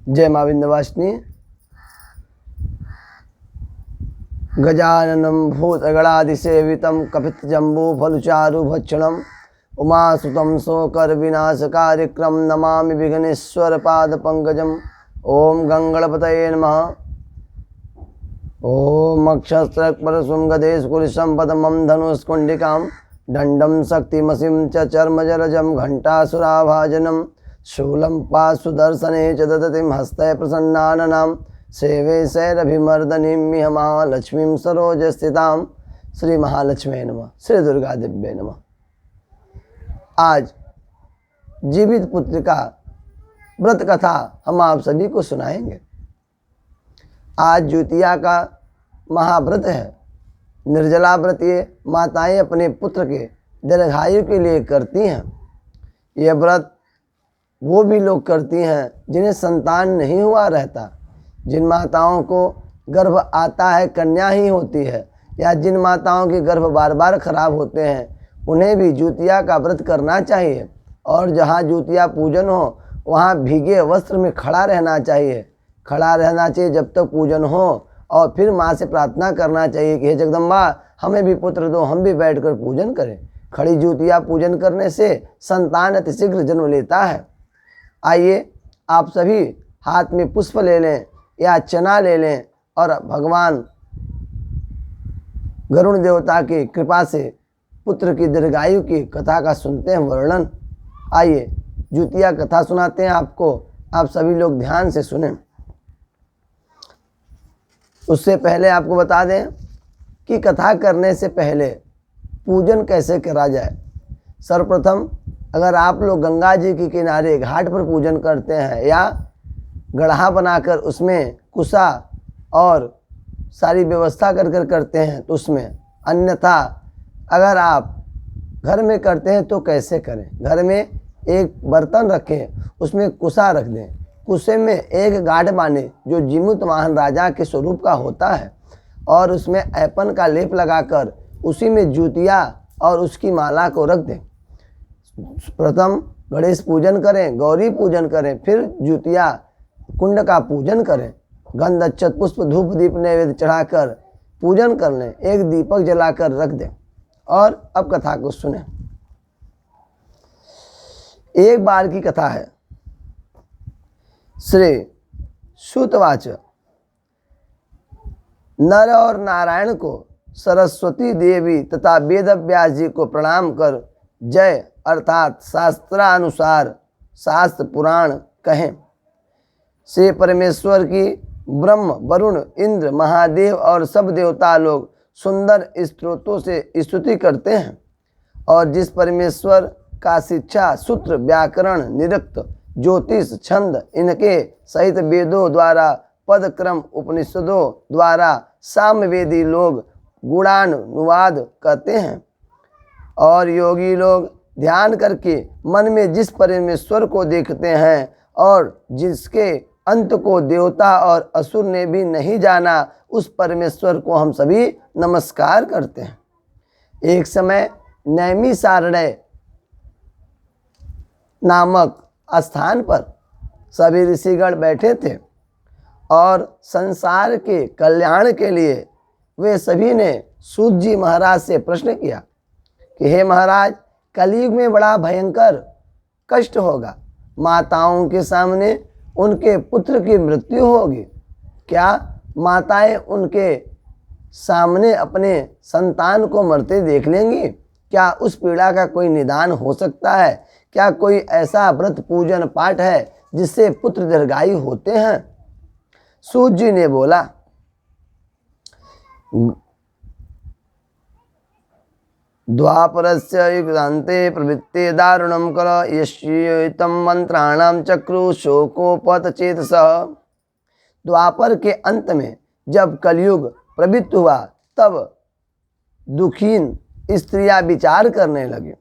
जय मां विंध्यवासिनी। गजाननं भूतगणादिसेवितं कपितजम्बूफलचारुभक्षणम् उमासुतं शोकविनाशकार्यक्रम नमामि विघ्नेश्वरपादपङ्कजम्। ॐ गङ्गणपतये नमः। ॐ अक्षस्त्रपरशुं गदेशकुलिसम्पदमं धनुष्कुण्डिकां दण्डं शक्तिमसिं च चर्मजलजं घण्टासुराभाजनं शूलं पाशुदर्शने च ददतिं हस्ते प्रसन्नाननां सेवे शैरभिमर्दनीं महालक्ष्मीं सरोजस्थितां। श्री महालक्ष्मी नमः। श्री दुर्गा दिव्ये नमः। आज जीवित पुत्र का व्रत कथा हम आप सभी को सुनाएंगे। आज ज्योतिया का महाव्रत है, निर्जला व्रत। ये माताएं अपने पुत्र के दीर्घायु के लिए करती हैं। यह व्रत वो भी लोग करती हैं जिन्हें संतान नहीं हुआ रहता, जिन माताओं को गर्भ आता है कन्या ही होती है, या जिन माताओं के गर्भ बार बार खराब होते हैं, उन्हें भी ज्योतिया का व्रत करना चाहिए। और जहाँ ज्योतिया पूजन हो वहाँ भीगे वस्त्र में खड़ा रहना चाहिए। खड़ा रहना चाहिए जब तक पूजन हो, और फिर माँ से प्रार्थना करना चाहिए कि हे जगदम्बा हमें भी पुत्र दो, हम भी बैठकर पूजन करें। खड़ी ज्योतिया पूजन करने से संतान अतिशीघ्र जन्म लेता है। आइए आप सभी हाथ में पुष्प ले लें या चना ले लें और भगवान गरुण देवता की कृपा से पुत्र की दीर्घायु की कथा का सुनते हैं वर्णन। आइए ज्योतिया कथा सुनाते हैं आपको, आप सभी लोग ध्यान से सुनें। उससे पहले आपको बता दें कि कथा करने से पहले पूजन कैसे करा जाए। सर्वप्रथम अगर आप लोग गंगा जी के किनारे घाट पर पूजन करते हैं या गढ़ा बनाकर उसमें कुसा और सारी व्यवस्था कर करते हैं तो उसमें, अन्यथा अगर आप घर में करते हैं तो कैसे करें। घर में एक बर्तन रखें, उसमें कुसा रख दें, कुसे में एक गांठ बांधें जो जीमूत वाहन राजा के स्वरूप का होता है, और उसमें ऐपन का लेप लगाकर उसी में ज्योतिया और उसकी माला को रख दें। प्रथम गणेश पूजन करें, गौरी पूजन करें, फिर ज्योतिया कुंड का पूजन करें। गंध अक्षत पुष्प धूप दीप नैवेद्य चढ़ाकर पूजन कर लें, एक दीपक जलाकर रख दें। और अब कथा को सुनें। एक बार की कथा है। श्री सूतवाच, नर और नारायण को सरस्वती देवी तथा वेद व्यास जी को प्रणाम कर जय अर्थात शास्त्रानुसार शास्त्र पुराण कहें। श्री परमेश्वर की ब्रह्म वरुण इंद्र महादेव और सब देवता लोग सुंदर स्तोत्रों से स्तुति करते हैं, और जिस परमेश्वर का शिक्षा सूत्र व्याकरण निरुक्त ज्योतिष छंद इनके सहित वेदों द्वारा पदक्रम उपनिषदों द्वारा सामवेदी लोग गुणानुवाद करते हैं, और योगी लोग ध्यान करके मन में जिस परमेश्वर को देखते हैं और जिसके अंत को देवता और असुर ने भी नहीं जाना, उस परमेश्वर को हम सभी नमस्कार करते हैं। एक समय नैमिषारण्य नामक स्थान पर सभी ऋषिगण बैठे थे, और संसार के कल्याण के लिए वे सभी ने सूत जी महाराज से प्रश्न किया कि हे महाराज, कलयुग में बड़ा भयंकर कष्ट होगा। माताओं के सामने उनके पुत्र की मृत्यु होगी। क्या माताएं उनके सामने अपने संतान को मरते देख लेंगी? क्या उस पीड़ा का कोई निदान हो सकता है? क्या कोई ऐसा व्रत पूजन पाठ है जिससे पुत्र दीर्घायु होते हैं? सूत जी ने बोला, द्वापरस्य युगान्ते प्रवृत्ते दारुणं कर यस्येतं मंत्राणां चक्रु शोकोपत चेतसः। द्वापर के अंत में जब कलयुग प्रवृत्त हुआ, तब दुखीन स्त्रियां विचार करने लगी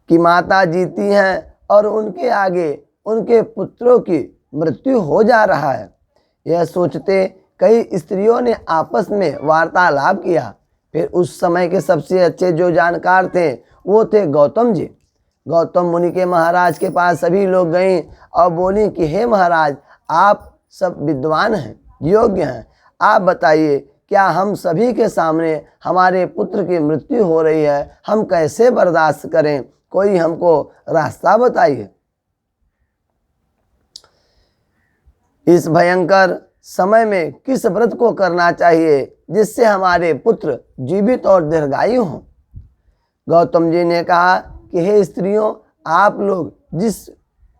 कि माता जीती हैं और उनके आगे उनके पुत्रों की मृत्यु हो जा रहा है। यह सोचते कई स्त्रियों ने आपस में वार्तालाप किया। फिर उस समय के सबसे अच्छे जो जानकार थे वो थे गौतम जी। गौतम मुनि के महाराज के पास सभी लोग गए और बोली कि हे महाराज, आप सब विद्वान हैं, योग्य हैं, आप बताइए क्या हम सभी के सामने हमारे पुत्र की मृत्यु हो रही है, हम कैसे बर्दाश्त करें, कोई हमको रास्ता बताइए। इस भयंकर समय में किस व्रत को करना चाहिए जिससे हमारे पुत्र जीवित और दीर्घायु हों। गौतम जी ने कहा कि हे स्त्रियों, आप लोग जिस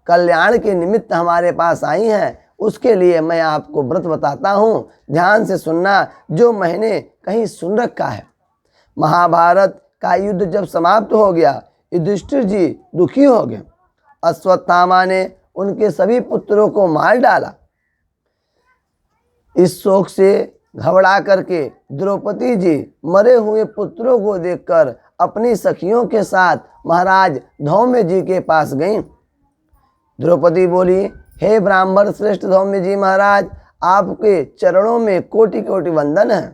कल्याण के निमित्त हमारे पास आई हैं उसके लिए मैं आपको व्रत बताता हूँ, ध्यान से सुनना, जो मैंने कहीं सुन रखा है। महाभारत का युद्ध जब समाप्त हो गया, युधिष्ठिर जी दुखी हो गए। अश्वत्थामा ने उनके सभी पुत्रों को मार डाला। इस शोक से घबरा करके द्रौपदी जी मरे हुए पुत्रों को देखकर अपनी सखियों के साथ महाराज धौम्य जी के पास गईं। द्रौपदी बोली, हे ब्राह्मण श्रेष्ठ धौम्य जी महाराज, आपके चरणों में कोटि कोटि वंदन है।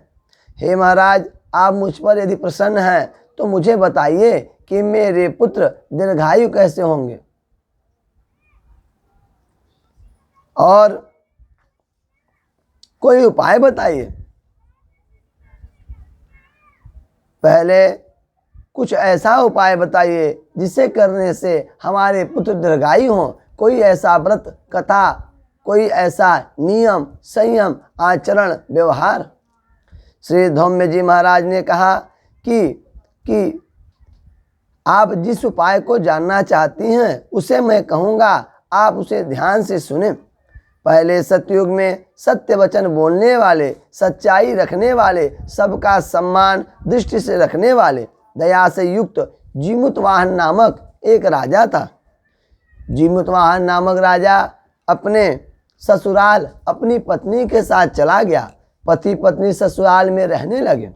हे महाराज, आप मुझ पर यदि प्रसन्न हैं तो मुझे बताइए कि मेरे पुत्र दीर्घायु कैसे होंगे और कोई उपाय बताइए। पहले कुछ ऐसा उपाय बताइए जिसे करने से हमारे पुत्र दीर्घायु हों, कोई ऐसा व्रत कथा, कोई ऐसा नियम संयम आचरण व्यवहार। श्री धौम्य जी महाराज ने कहा कि आप जिस उपाय को जानना चाहती हैं उसे मैं कहूँगा, आप उसे ध्यान से सुनें। पहले सतयुग में सत्य वचन बोलने वाले, सच्चाई रखने वाले, सबका सम्मान दृष्टि से रखने वाले, दया से युक्त जीमूतवाहन नामक एक राजा था। जीमूतवाहन नामक राजा अपने ससुराल अपनी पत्नी के साथ चला गया। पति पत्नी ससुराल में रहने लगे।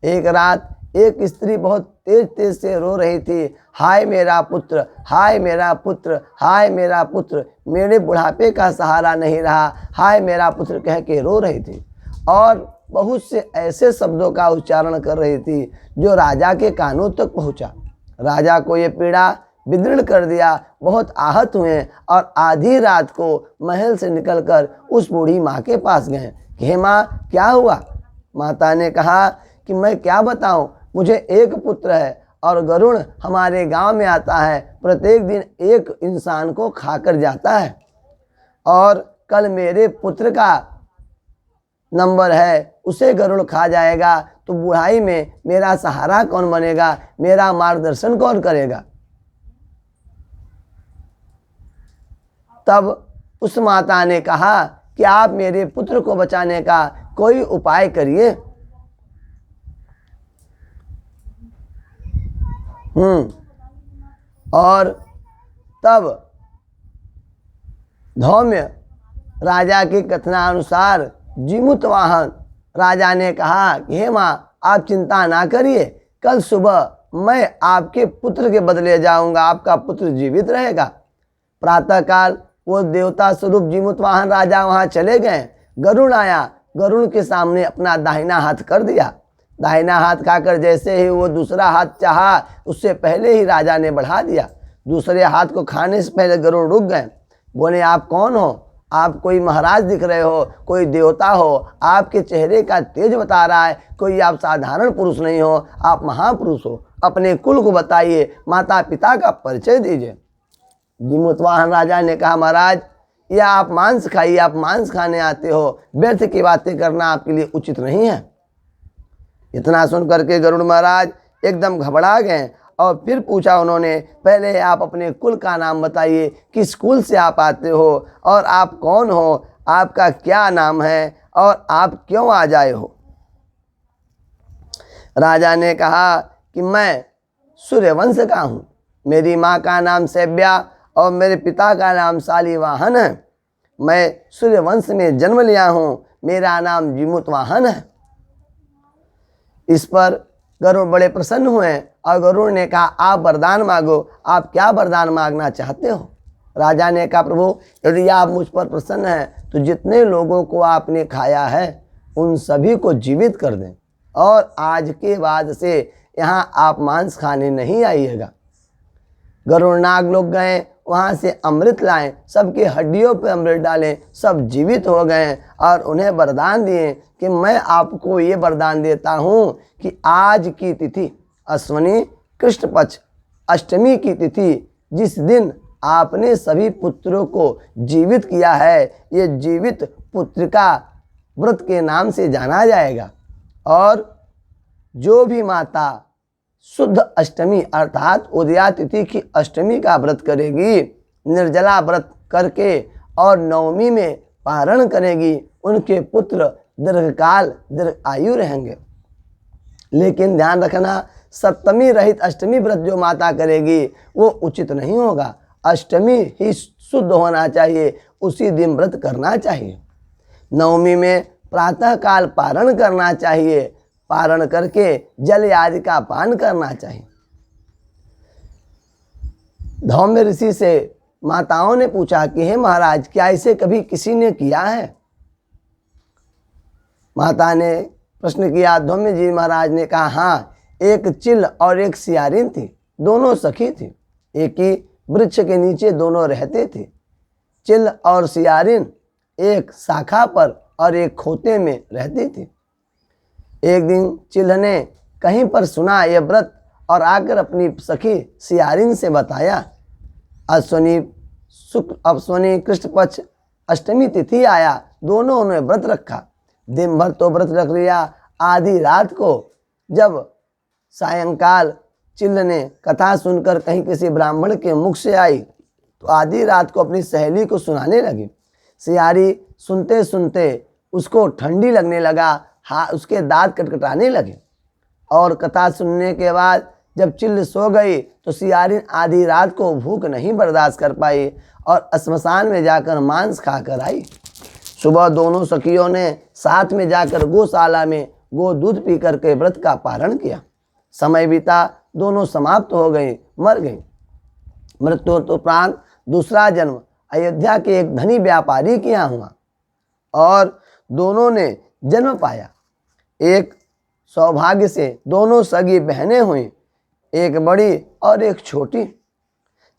एक रात एक स्त्री बहुत तेज तेज से रो रही थी, हाय मेरा पुत्र, हाय मेरा पुत्र, हाय मेरा पुत्र, मेरे बुढ़ापे का सहारा नहीं रहा, हाय मेरा पुत्र कह के रो रही थी और बहुत से ऐसे शब्दों का उच्चारण कर रही थी जो राजा के कानों तक पहुंचा। राजा को ये पीड़ा विदीर्ण कर दिया, बहुत आहत हुए और आधी रात को महल से निकलकर उस बूढ़ी माँ के पास गए कि हे माँ, क्या हुआ। माता ने कहा कि मैं क्या बताऊं, मुझे एक पुत्र है और गरुड़ हमारे गांव में आता है, प्रत्येक दिन एक इंसान को खाकर जाता है और कल मेरे पुत्र का नंबर है, उसे गरुड़ खा जाएगा तो बुढ़ाई में मेरा सहारा कौन बनेगा, मेरा मार्गदर्शन कौन करेगा। तब उस माता ने कहा कि आप मेरे पुत्र को बचाने का कोई उपाय करिए। और तब धौम्य राजा के कथनानुसार जीमूतवाहन राजा ने कहा कि हे माँ, आप चिंता ना करिए, कल सुबह मैं आपके पुत्र के बदले जाऊंगा, आपका पुत्र जीवित रहेगा। प्रातःकाल वो देवता स्वरूप जीमूतवाहन राजा वहाँ चले गए। गरुड़ आया, गरुड़ के सामने अपना दाहिना हाथ कर दिया। दाहिना हाथ खाकर जैसे ही वो दूसरा हाथ चाहा, उससे पहले ही राजा ने बढ़ा दिया। दूसरे हाथ को खाने से पहले गरुड़ रुक गए। बोले, आप कौन हो? आप कोई महाराज दिख रहे हो, कोई देवता हो, आपके चेहरे का तेज बता रहा है, कोई आप साधारण पुरुष नहीं हो, आप महापुरुष हो। अपने कुल को बताइए, माता पिता का परिचय दीजिए। जीमूतवाहन राजा ने कहा, महाराज, या आप मांस खाइए, आप मांस खाने आते हो, व्यर्थ की बातें करना आपके लिए उचित नहीं है। इतना सुन करके गरुड़ महाराज एकदम घबरा गए और फिर पूछा उन्होंने, पहले आप अपने कुल का नाम बताइए, किस कुल से आप आते हो और आप कौन हो, आपका क्या नाम है और आप क्यों आ जाए हो। राजा ने कहा कि मैं सूर्यवंश का हूँ, मेरी माँ का नाम सेव्या और मेरे पिता का नाम शालिवाहन है। मैं सूर्यवंश में जन्म लिया हूँ, मेरा नाम जीमूतवाहन है। इस पर गरुड़ बड़े प्रसन्न हुए और गरुड़ ने कहा, आप वरदान मांगो, आप क्या वरदान मांगना चाहते हो। राजा ने कहा, प्रभु, यदि आप मुझ पर प्रसन्न हैं तो जितने लोगों को आपने खाया है उन सभी को जीवित कर दें और आज के बाद से यहाँ आप मांस खाने नहीं आइएगा। गरुड़नाग लोग गए, वहाँ से अमृत लाए, सबकी हड्डियों पे अमृत डालें, सब जीवित हो गए और उन्हें वरदान दिए कि मैं आपको ये वरदान देता हूँ कि आज की तिथि अश्वनी कृष्ण पक्ष अष्टमी की तिथि, जिस दिन आपने सभी पुत्रों को जीवित किया है, ये जीवित पुत्रिका व्रत के नाम से जाना जाएगा। और जो भी माता शुद्ध अष्टमी अर्थात उदया तिथि की अष्टमी का व्रत करेगी, निर्जला व्रत करके और नवमी में पारण करेगी, उनके पुत्र दीर्घकाल दीर्घ आयु रहेंगे। लेकिन ध्यान रखना, सप्तमी रहित अष्टमी व्रत जो माता करेगी वो उचित नहीं होगा। अष्टमी ही शुद्ध होना चाहिए, उसी दिन व्रत करना चाहिए। नवमी में प्रातः काल पारण करना चाहिए, पारण करके जल आदि का पान करना चाहिए। धौम्य ऋषि से माताओं ने पूछा कि हे महाराज, क्या इसे कभी किसी ने किया है? माता ने प्रश्न किया। धौम्य जी महाराज ने कहा, हाँ, एक चिल और एक सियारिन थी, दोनों सखी थी, एक ही वृक्ष के नीचे दोनों रहते थे। चिल और सियारिन एक शाखा पर और एक खोते में रहती थी। एक दिन चिल ने कहीं पर सुना यह व्रत और आकर अपनी सखी सियारिन से बताया। अश्वनी कृष्ण पक्ष अष्टमी तिथि आया, दोनों ने व्रत रखा। दिन भर तो व्रत रख लिया। आधी रात को जब सायंकाल चिल ने कथा सुनकर कहीं किसी ब्राह्मण के मुख से आई तो आधी रात को अपनी सहेली को सुनाने लगी। सियारी सुनते सुनते उसको ठंडी लगने लगा, उसके दांत कटकटाने लगे। और कथा सुनने के बाद जब चिल सो गई तो सियारिन आधी रात को भूख नहीं बर्दाश्त कर पाई और श्मशान में जाकर मांस खाकर आई। सुबह दोनों सखियों ने साथ में जाकर गौशाला में गो दूध पी करके व्रत का पारण किया। समय बीता, दोनों समाप्त हो गए, मर गई। मृत्योपरांत दूसरा जन्म अयोध्या के एक धनी व्यापारी के यहाँ हुआ और दोनों ने जन्म पाया। एक सौभाग्य से दोनों सगी बहनें हुईं, एक बड़ी और एक छोटी।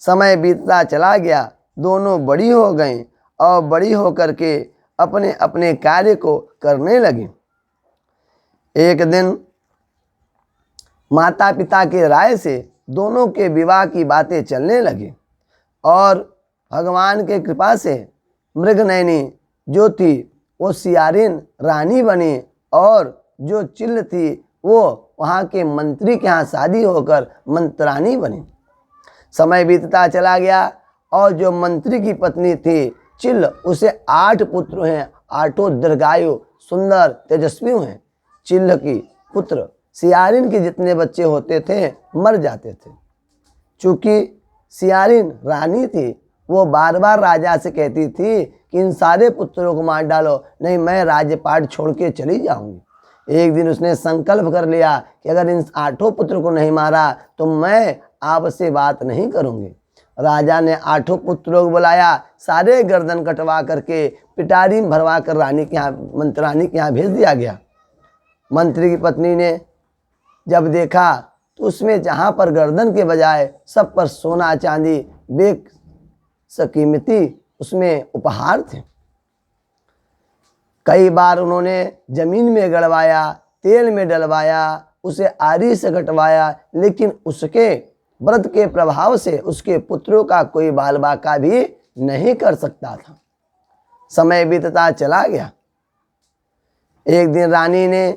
समय बीतता चला गया, दोनों बड़ी हो गईं और बड़ी होकर के अपने अपने कार्य को करने लगी। एक दिन माता पिता के राय से दोनों के विवाह की बातें चलने लगी और भगवान के कृपा से मृगनयनी जो थी वो सियारिन रानी बनी और जो चिल थी वो वहाँ के मंत्री के यहाँ शादी होकर मंत्रानी बनी। समय बीतता चला गया और जो मंत्री की पत्नी थी चिल, उसे 8 पुत्र हैं, 8 दीर्घायु सुंदर तेजस्वी हैं। चिल की पुत्र सियारिन के जितने बच्चे होते थे मर जाते थे। चूँकि सियारिन रानी थी, वो बार बार राजा से कहती थी कि इन सारे पुत्रों को मार डालो, नहीं मैं राज्यपाट छोड़ के चली जाऊंगी। एक दिन उसने संकल्प कर लिया कि अगर इन 8 पुत्रों को नहीं मारा तो मैं आपसे बात नहीं करूंगी। राजा ने 8 पुत्रों को बुलाया, सारे गर्दन कटवा करके पिटारी में भरवा कर रानी के यहाँ मंत्रानी के यहाँ भेज दिया गया। मंत्री की पत्नी ने जब देखा तो उसमें जहाँ पर गर्दन के बजाय सब पर सोना चांदी बेक कीमती उसमें उपहार थे। कई बार उन्होंने जमीन में गड़वाया, तेल में डलवाया, उसे आरी से कटवाया, लेकिन उसके व्रत के प्रभाव से उसके पुत्रों का कोई बाल बाका भी नहीं कर सकता था। समय बीतता चला गया। एक दिन रानी ने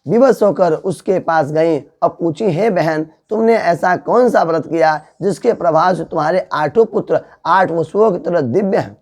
विवश होकर उसके पास गई और पूछी, हे बहन, तुमने ऐसा कौन सा व्रत किया जिसके प्रभाव से तुम्हारे 8 पुत्र 8 वसुओं की तरह दिव्य हैं?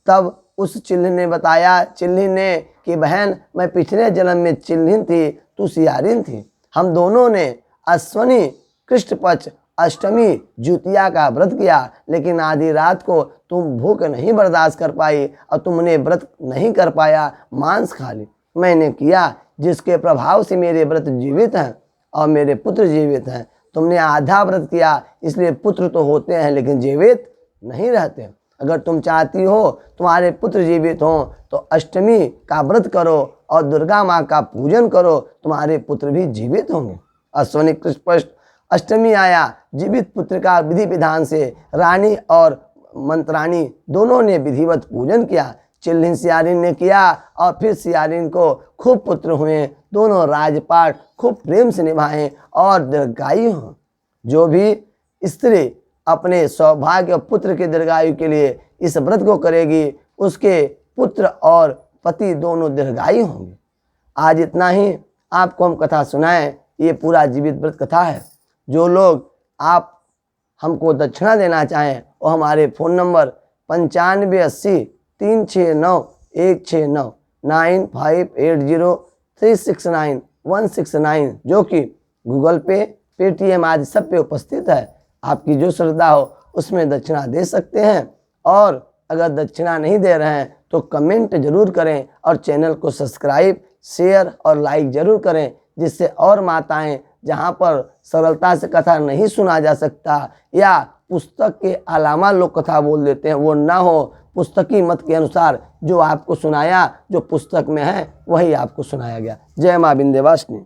तब उस चिल्ली ने बताया, चिल्ली ने कि बहन, मैं पिछले जन्म में चिल्लिन थी, तू सियारिन थी। हम दोनों ने अश्वनी कृष्ण पक्ष अष्टमी जुतिया का व्रत किया, लेकिन आधी रात को तुम भूख नहीं बर्दाश्त कर पाई और तुमने व्रत नहीं कर पाया, मांस खा ली। मैंने किया जिसके प्रभाव से मेरे व्रत जीवित हैं और मेरे पुत्र जीवित हैं। तुमने आधा व्रत किया, इसलिए पुत्र तो होते हैं लेकिन जीवित नहीं रहते। अगर तुम चाहती हो तुम्हारे पुत्र जीवित हों तो अष्टमी का व्रत करो और दुर्गा माँ का पूजन करो, तुम्हारे पुत्र भी जीवित होंगे। अश्वनी कृष्ण पक्ष अष्टमी आया, जीवित पुत्र का विधि विधान से रानी और मंत्राणी दोनों ने विधिवत पूजन किया। चिल्हिन सियारिन ने किया और फिर सियारिन को खूब पुत्र हुए। दोनों राजपाट खूब प्रेम से निभाएं और दीर्घायु हों। जो भी स्त्री अपने सौभाग्य और पुत्र के दीर्घायु के लिए इस व्रत को करेगी, उसके पुत्र और पति दोनों दीर्घायु होंगे। आज इतना ही आपको हम कथा सुनाएं। ये पूरा जीवित व्रत कथा है। जो लोग आप हमको दक्षिणा देना चाहें वो हमारे फ़ोन नंबर 9580369169 9580369169 जो कि गूगल पे, पेटीएम आदि सब पे उपस्थित है। आपकी जो श्रद्धा हो उसमें दक्षिणा दे सकते हैं। और अगर दक्षिणा नहीं दे रहे हैं तो कमेंट जरूर करें और चैनल को सब्सक्राइब, शेयर और लाइक जरूर करें, जिससे और माताएं जहां पर सरलता से कथा नहीं सुना जा सकता या पुस्तक के अलावा लोग कथा बोल देते हैं वो ना हो, पुस्तकी मत के अनुसार जो आपको सुनाया, जो पुस्तक में है वही आपको सुनाया गया। जय मां विंध्यवासिनी।